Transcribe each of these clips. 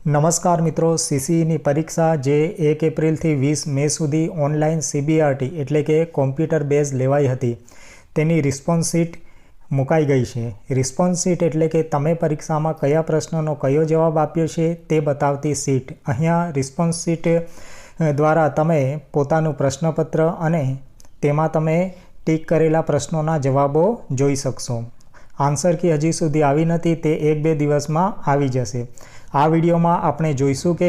નમસ્કાર મિત્રો, સીસીઈની પરીક્ષા જે 1 એપ્રિલથી 20 મે સુધી ઓનલાઈન CBRT એટલે કે કોમ્પ્યુટર બેઝ લેવાઈ હતી તેની રિસ્પોન્સ શીટ મુકાઈ ગઈ છે. રિસ્પોન્સ શીટ એટલે કે તમે પરીક્ષામાં કયા પ્રશ્નનો કયો જવાબ આપ્યો છે તે બતાવતી શીટ. અહીંયા રિસ્પોન્સ શીટ દ્વારા તમે પોતાનું પ્રશ્નપત્ર અને તેમાં તમે ટીક કરેલા પ્રશ્નોના જવાબો જોઈ શકશો. આન્સર કી હજી સુધી આવી નથી, તે 1-2 દિવસમાં આવી જશે. આ વિડીયોમાં આપણે જોઈશું કે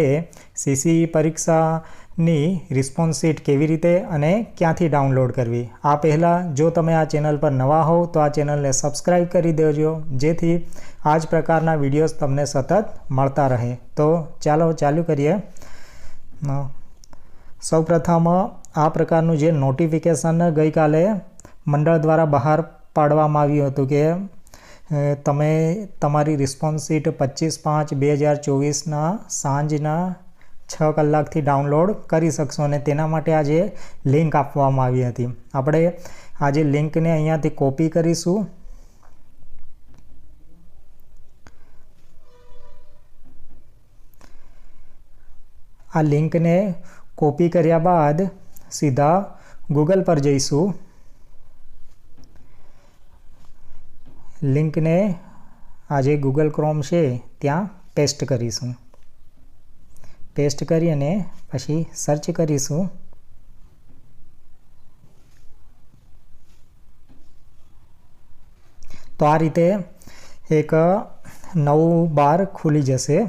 CCE પરીક્ષાની રિસ્પોન્સ શીટ કેવી રીતે અને ક્યાંથી ડાઉનલોડ કરવી. આ પહેલાં જો તમે આ ચેનલ પર નવા હોવ તો આ ચેનલને સબસ્ક્રાઈબ કરી દેજો, જેથી આ જ પ્રકારના વિડીયોઝ તમને સતત મળતા રહે. તો ચાલો ચાલુ કરીએ. સૌપ્રથમ આ પ્રકારનું જે નોટિફિકેશન ગઈકાલે મંડળ દ્વારા બહાર પાડવામાં આવ્યું હતું કે તમે તમારી રિસ્પોન્સ શીટ 25/5/2024ના સાંજના 6 કલાકથી ડાઉનલોડ કરી શકશો અને તેના માટે આજે લિંક આપવામાં આવી હતી. આપણે આજે લિંકને અહીંયાથી કોપી કરીશું. આ લિંકને કોપી કર્યા બાદ સીધા ગૂગલ પર જઈશું. લિંકને આજે ગૂગલ ક્રોમ છે ત્યાં પેસ્ટ કરીશું. પેસ્ટ કરી અને પછી સર્ચ કરીશું. તો આ રીતે એક નવું બાર ખુલી જશે.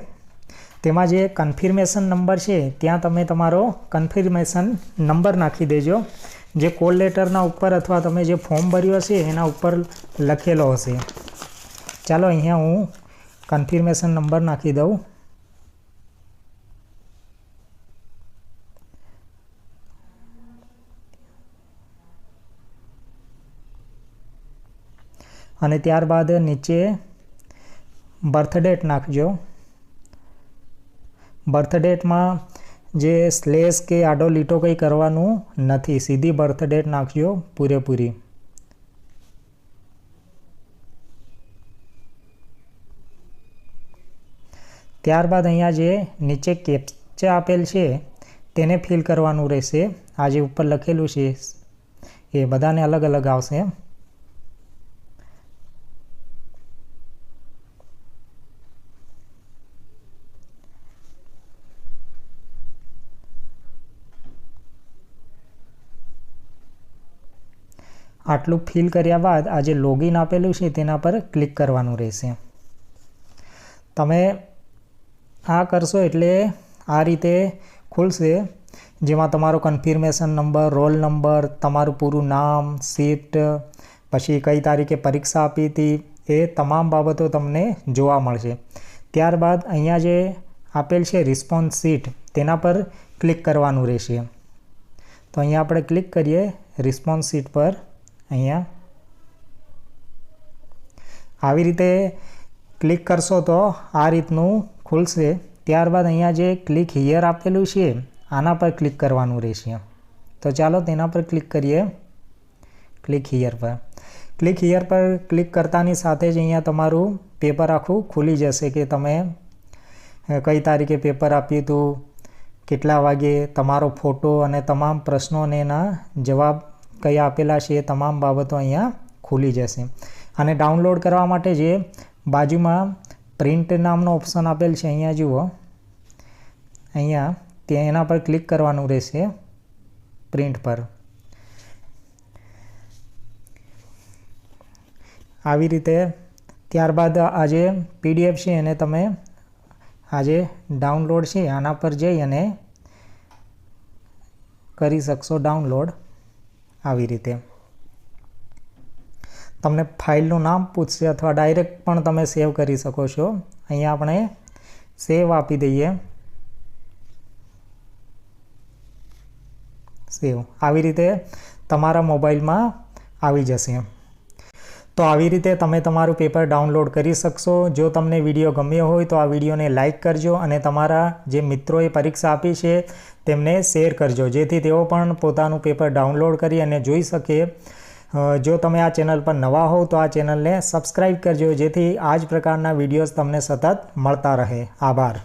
તેમાં જે કન્ફર્મેશન નંબર છે ત્યાં તમે તમારો કન્ફર્મેશન નંબર નાખી દેજો. જે કોલ લેટરના ઉપર અથવા તમે જે ફોર્મ ભર્યું હશે એના ઉપર લખેલો હશે. ચાલો અહીંયા હું કન્ફર્મેશન નંબર નાખી દઉં. અને ત્યારબાદ નીચે બર્થ ડેટ નાખજો. બર્થ ડેટમાં જે સ્લેશ કે આડો લીટો કંઈ કરવાનું નથી, સીધી બર્થ ડેટ નાખજો પૂરેપૂરી. ત્યારબાદ અહીંયા જે નીચે કેપ્ચા આપેલ છે તેને ફિલ કરવાનું રહેશે. આ જે ઉપર લખેલું છે એ બધાને અલગ અલગ આવશે. આટલું ફિલ કર્યા બાદ આ જે લોગિન આપેલું છે તેના પર ક્લિક કરવાનું રહેશે. તમે આ કરશો એટલે આ રીતે ખુલશે, જેમાં તમારો કન્ફર્મેશન નંબર, રોલ નંબર, તમારું પૂરું નામ, શિફ્ટ, પછી કઈ તારીખે પરીક્ષા આપી હતી એ તમામ બાબતો તમને જોવા મળશે. ત્યારબાદ અહીંયા જે આપેલ છે રિસ્પોન્સ શીટ તેના પર ક્લિક કરવાનું રહેશે. તો અહીંયા આપણે ક્લિક કરીએ રિસ્પોન્સ શીટ પર. અહીંયા આવી રીતે ક્લિક કરશો તો આ રીતનું ખુલશે. ત્યારબાદ અહીંયા જે ક્લિક હિયર આપેલું છે આના પર ક્લિક કરવાનું રહેશે. તો ચાલો તેના પર ક્લિક કરીએ. ક્લિક હિયર પર. ક્લિક હિયર પર ક્લિક કરતાની સાથે જ અહીંયા તમારું પેપર આખું ખુલી જશે કે તમે કઈ તારીખે પેપર આપ્યું હતું, કેટલા વાગે, તમારો ફોટો અને તમામ પ્રશ્નોને એના જવાબ કયા આપેલા છે એ તમામ બાબતો અહીંયા ખુલી જશે. અને ડાઉનલોડ કરવા માટે જે બાજુમાં પ્રિન્ટ નામનો ઓપ્શન આપેલ છે અહીંયા જુઓ, અહીંયા ત્યાં એના પર ક્લિક કરવાનું રહેશે. પ્રિન્ટ પર આવી રીતે. ત્યારબાદ આ જે PDF છે એને તમે આ જે ડાઉનલોડ છે આના પર જઈ અને કરી શકશો ડાઉનલોડ. આવી રીતે તમને ફાઇલનું નામ પૂછશે અથવા ડાયરેક્ટ પણ તમે સેવ કરી શકો છો. અહીંયા આપણે સેવ આપી દઈએ. સેવ. આવી રીતે તમારા મોબાઈલમાં આવી જશે. તો આવી રીતે તમે તમારું પેપર ડાઉનલોડ કરી શકશો. જો તમને વિડીયો ગમ્યો હોય તો આ વિડીયોને લાઇક કરજો અને તમારા જે મિત્રોએ પરીક્ષા આપી છે તેમને શેર કરજો, જેથી તેઓ પણ પોતાનું પેપર ડાઉનલોડ કરી અને જોઈ શકે. જો તમે આ ચેનલ પર નવા હો તો આ ચેનલને સબસ્ક્રાઈબ કરજો, જેથી આ જ પ્રકારના વિડીયોઝ તમને સતત મળતા રહે. આભાર.